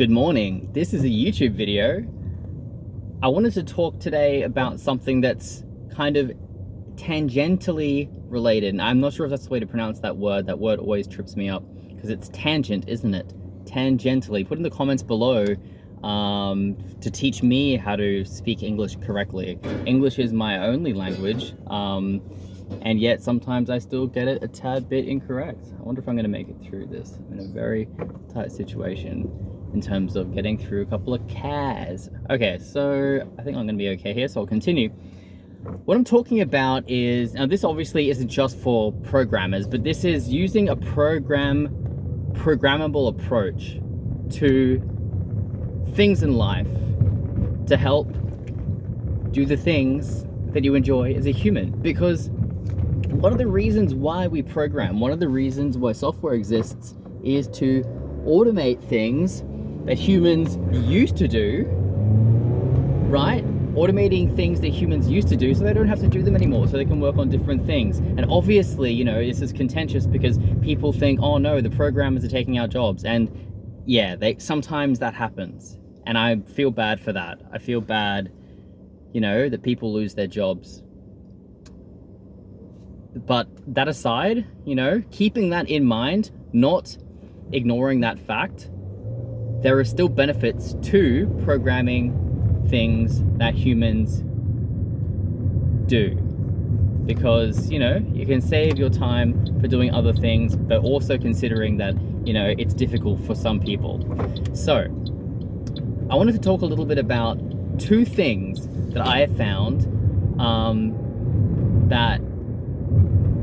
Good morning. This is a YouTube video. I wanted to talk today about something that's kind of tangentially related. And I'm not sure if that's the way to pronounce that word. That word always trips me up because it's tangent, isn't it? Tangentially. Put in the comments below to teach me how to speak English correctly. English is my only language. And yet sometimes I still get it a tad bit incorrect. I wonder if I'm going to make it through this. I'm in a very tight situation in terms of getting through a couple of cares. Okay, so I think I'm going to be okay here, so I'll continue. What I'm talking about is, now this obviously isn't just for programmers, but this is using a programmable approach to things in life to help do the things that you enjoy as a human. Because one of the reasons why we program, one of the reasons why software exists is to automate things that humans used to do, right? Automating things that humans used to do so they don't have to do them anymore, so they can work on different things. And obviously, you know, this is contentious because people think, oh no, the programmers are taking our jobs. And yeah, sometimes that happens. And I feel bad for that. I feel bad, you know, that people lose their jobs. But that aside, you know, keeping that in mind, not ignoring that fact, there are still benefits to programming things that humans do. Because, you know, you can save your time for doing other things, but also considering that, you know, it's difficult for some people. So, I wanted to talk a little bit about two things that I have found that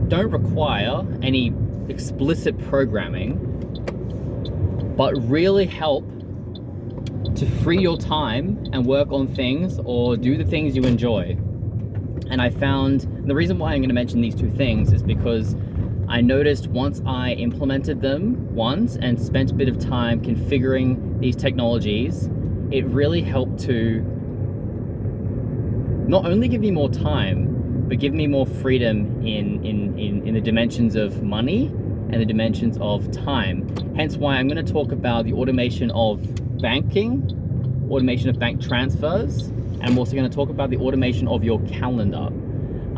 don't require any explicit programming, but really help to free your time and work on things or do the things you enjoy. And I found, the reason why I'm going to mention these two things is because I noticed once I implemented them once and spent a bit of time configuring these technologies, it really helped to not only give me more time, but give me more freedom in the dimensions of money and the dimensions of time. Hence why I'm going to talk about the automation of banking, automation of bank transfers, and I'm also going to talk about the automation of your calendar.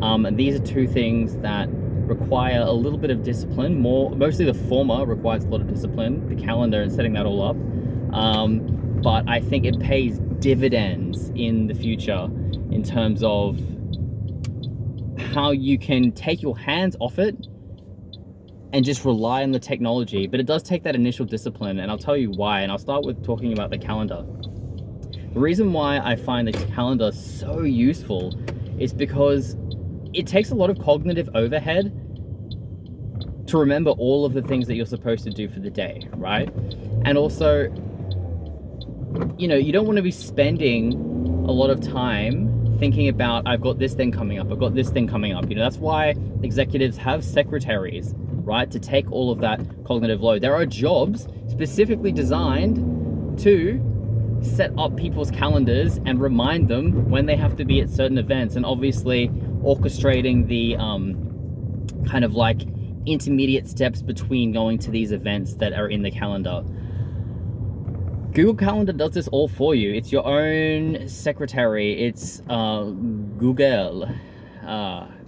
And these are two things that require a little bit of discipline. Mostly the former requires a lot of discipline, the calendar and setting that all up. But I think it pays dividends in the future in terms of how you can take your hands off it and just rely on the technology. But it does take that initial discipline, and I'll tell you why. And I'll start with talking about the calendar. The reason why I find the calendar so useful is because it takes a lot of cognitive overhead to remember all of the things that you're supposed to do for the day, right? And also, you know, you don't want to be spending a lot of time thinking about, I've got this thing coming up, I've got this thing coming up. You know, that's why executives have secretaries, right? To take all of that cognitive load. There are jobs specifically designed to set up people's calendars and remind them when they have to be at certain events, and obviously orchestrating the kind of like intermediate steps between going to these events that are in the calendar. Google Calendar does this all for you. It's your own secretary. It's Google.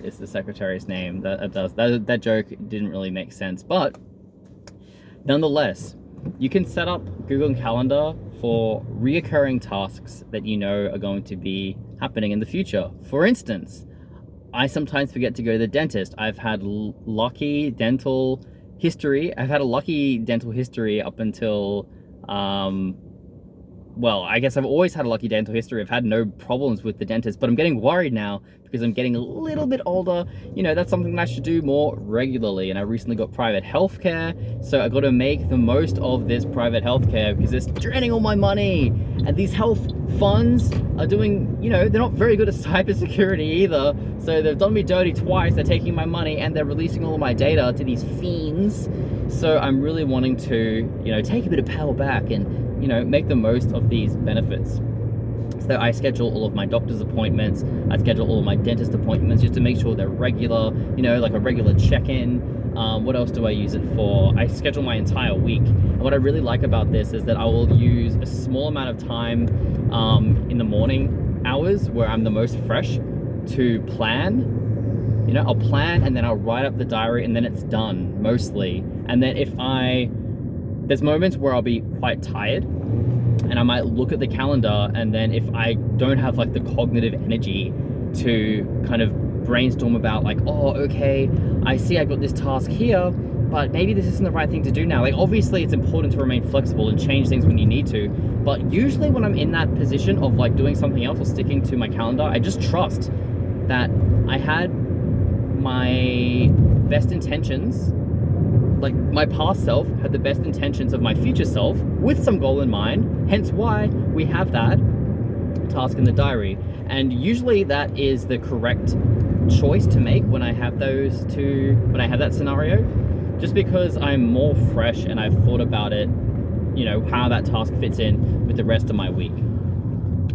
It's the secretary's name. That joke didn't really make sense, but nonetheless, you can set up Google Calendar for reoccurring tasks that you know are going to be happening in the future. For instance, I sometimes forget to go to the dentist. I've had lucky dental history. I've had a lucky dental history up until well, I guess I've always had a lucky dental history. I've had no problems with the dentist, but I'm getting worried now because I'm getting a little bit older. You know, that's something that I should do more regularly. And I recently got private healthcare, so I got to make the most of this private healthcare because it's draining all my money. And these health funds are doing, you know, they're not very good at cybersecurity either. So they've done me dirty twice. They're taking my money and they're releasing all of my data to these fiends. So I'm really wanting to, you know, take a bit of power back and, you know, make the most of these benefits. So I schedule all of my doctor's appointments, I schedule all of my dentist appointments just to make sure they're regular, like a regular check-in. What else do I use it for? I schedule my entire week. And what I really like about this is that I will use a small amount of time in the morning hours where I'm the most fresh to plan. I'll plan and then I'll write up the diary and then it's done mostly. And then there's moments where I'll be quite tired and I might look at the calendar, and then if I don't have like the cognitive energy to kind of brainstorm about like, oh, okay, I see I got this task here, but maybe this isn't the right thing to do now. Like, obviously it's important to remain flexible and change things when you need to, but usually when I'm in that position of like doing something else or sticking to my calendar, I just trust that I had my best intentions, like my past self had the best intentions of my future self with some goal in mind, hence why we have that task in the diary. And usually that is the correct choice to make when I have that scenario, just because I'm more fresh and I've thought about it, how that task fits in with the rest of my week.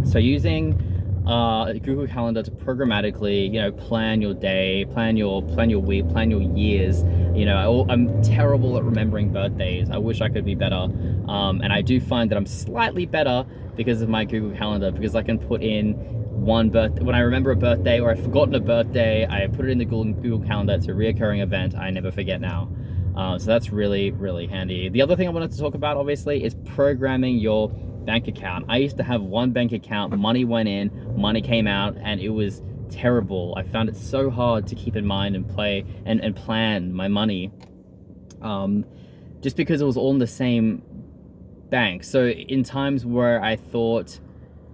So using Google Calendar to programmatically, plan your day, plan your week, plan your years. I'm terrible at remembering birthdays. I wish I could be better. And I do find that I'm slightly better because of my Google Calendar, because I can put in one birthday. When I remember a birthday or I've forgotten a birthday, I put it in the Google Calendar. It's a reoccurring event. I never forget now. So that's really, really handy. The other thing I wanted to talk about, obviously, is programming your bank account. I used to have one bank account, money went in, money came out, and it was terrible. I found it so hard to keep in mind and play and plan my money, just because it was all in the same bank. So in times where I thought,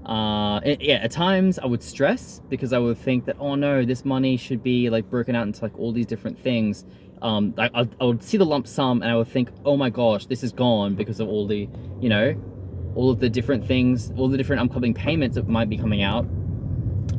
at times I would stress because I would think that, oh no, this money should be like broken out into like all these different things. I would see the lump sum and I would think, oh my gosh, this is gone because of all the, all of the different things, all the different upcoming payments that might be coming out.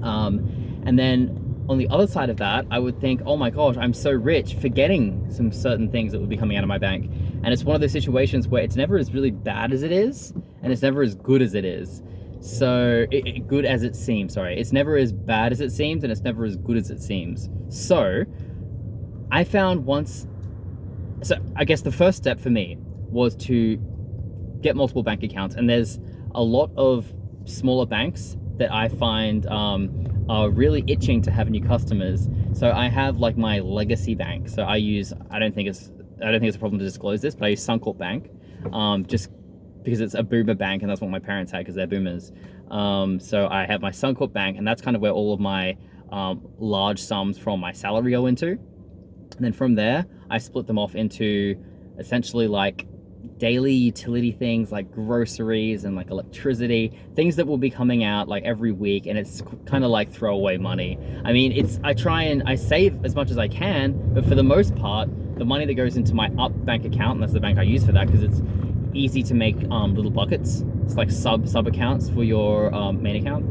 And then on the other side of that, I would think, oh my gosh, I'm so rich, forgetting some certain things that would be coming out of my bank. And it's one of those situations where it's never as really bad as it is, and it's never as good as it is. So, good as it seems, sorry. It's never as bad as it seems, and it's never as good as it seems. So, I found I guess the first step for me was to get multiple bank accounts, and there's a lot of smaller banks that I find are really itching to have new customers. So I have like my legacy bank. So I don't think it's a problem to disclose this, but I use Suncorp Bank, just because it's a boomer bank and that's what my parents had because they're boomers. So I have my Suncorp Bank, and that's kind of where all of my large sums from my salary go into. And then from there, I split them off into essentially like daily utility things like groceries and like electricity, things that will be coming out like every week, and it's kind of like throwaway money. I mean, I save as much as I can, but for the most part, the money that goes into my Up bank account, and that's the bank I use for that because it's easy to make little buckets. It's like sub accounts for your main account.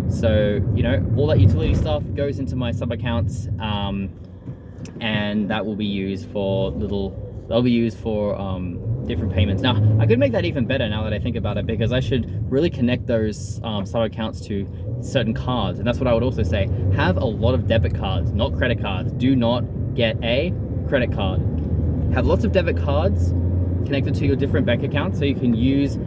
So all that utility stuff goes into my sub accounts, and that will be used for different payments. Now, I could make that even better now that I think about it, because I should really connect those sub accounts to certain cards. And that's what I would also say. Have a lot of debit cards, not credit cards. Do not get a credit card. Have lots of debit cards connected to your different bank accounts so you can use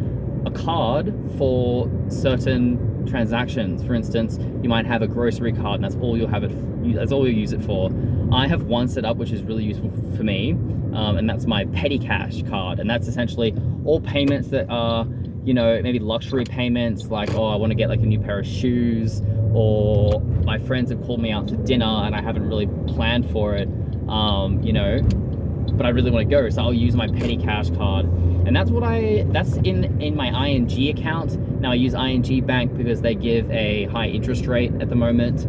a card for certain transactions. For instance, you might have a grocery card and that's all you'll use it for. I have one set up which is really useful for me, and that's my petty cash card, and that's essentially all payments that are maybe luxury payments, like, oh, I want to get like a new pair of shoes, or my friends have called me out to dinner and I haven't really planned for it, but I really want to go, so I'll use my petty cash card. And that's in my ING account. Now I use ING Bank because they give a high interest rate at the moment.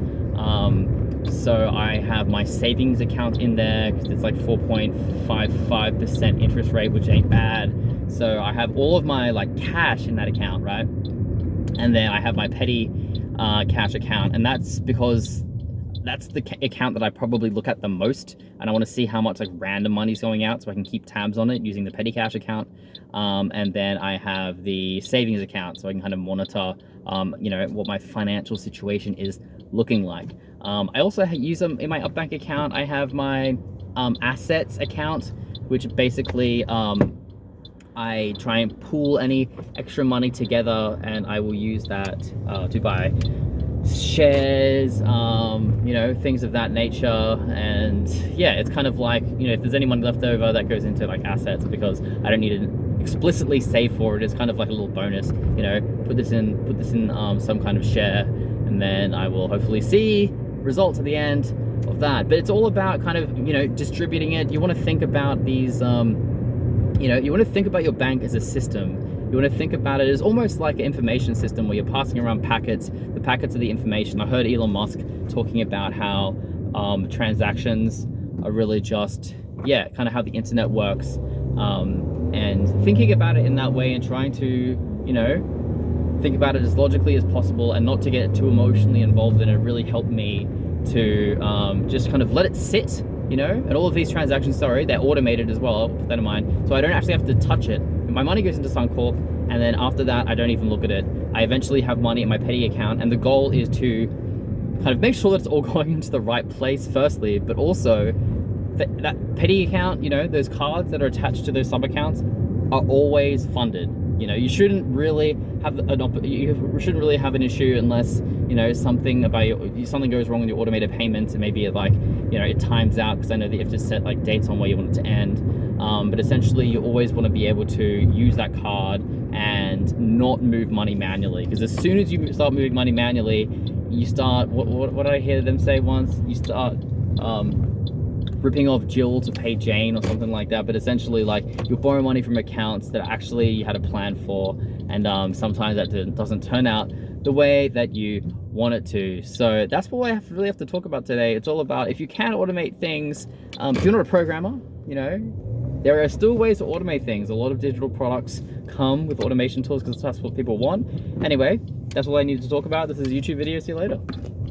So I have my savings account in there because it's like 4.55% interest rate, which ain't bad. So I have all of my like cash in that account, right? And then I have my petty cash account, and that's because that's the account that I probably look at the most, and I want to see how much like random money's going out so I can keep tabs on it using the petty cash account. And then I have the savings account so I can kind of monitor you know, what my financial situation is looking like. I also use them in my Upbank account. I have my assets account, which basically I try and pool any extra money together, and I will use that to buy shares, you know, things of that nature. And yeah, it's kind of like, you know, if there's any money left over, that goes into like assets, because I don't need to explicitly save for it. It's kind of like a little bonus, you know, put this in some kind of share, and then I will hopefully see results at the end of that. But it's all about kind of, you know, distributing it. You want to think about these you know, you want to think about your bank as a system. You want to think about it as almost like an information system where you're passing around packets. The packets of the information. I heard Elon Musk talking about how transactions are really just, yeah, kind of how the internet works. And thinking about it in that way and trying to, you know, think about it as logically as possible and not to get too emotionally involved in it really helped me to just kind of let it sit. You know, and all of these transactions, sorry, they're automated as well. I'll put that in mind. So I don't actually have to touch it. My money goes into Suncorp, and then after that, I don't even look at it. I eventually have money in my petty account, and the goal is to kind of make sure that it's all going into the right place, firstly, but also that petty account, you know, those cards that are attached to those sub accounts are always funded. You know, you shouldn't really have an issue unless, you know, something goes wrong with your automated payments, and maybe like, you know, it times out, because I know that you have to set like dates on where you want it to end. But essentially, you always want to be able to use that card and not move money manually, because as soon as you start moving money manually, you start what did I hear them say once? You start ripping off Jill to pay Jane or something like that. But essentially, like, you'll borrow money from accounts that actually you had a plan for, and sometimes that doesn't turn out the way that you want it to. So that's what I really have to talk about today. It's all about, if you can automate things, if you're not a programmer, you know, there are still ways to automate things. A lot of digital products come with automation tools because that's what people want. Anyway, that's all I needed to talk about. This is a YouTube video. See you later.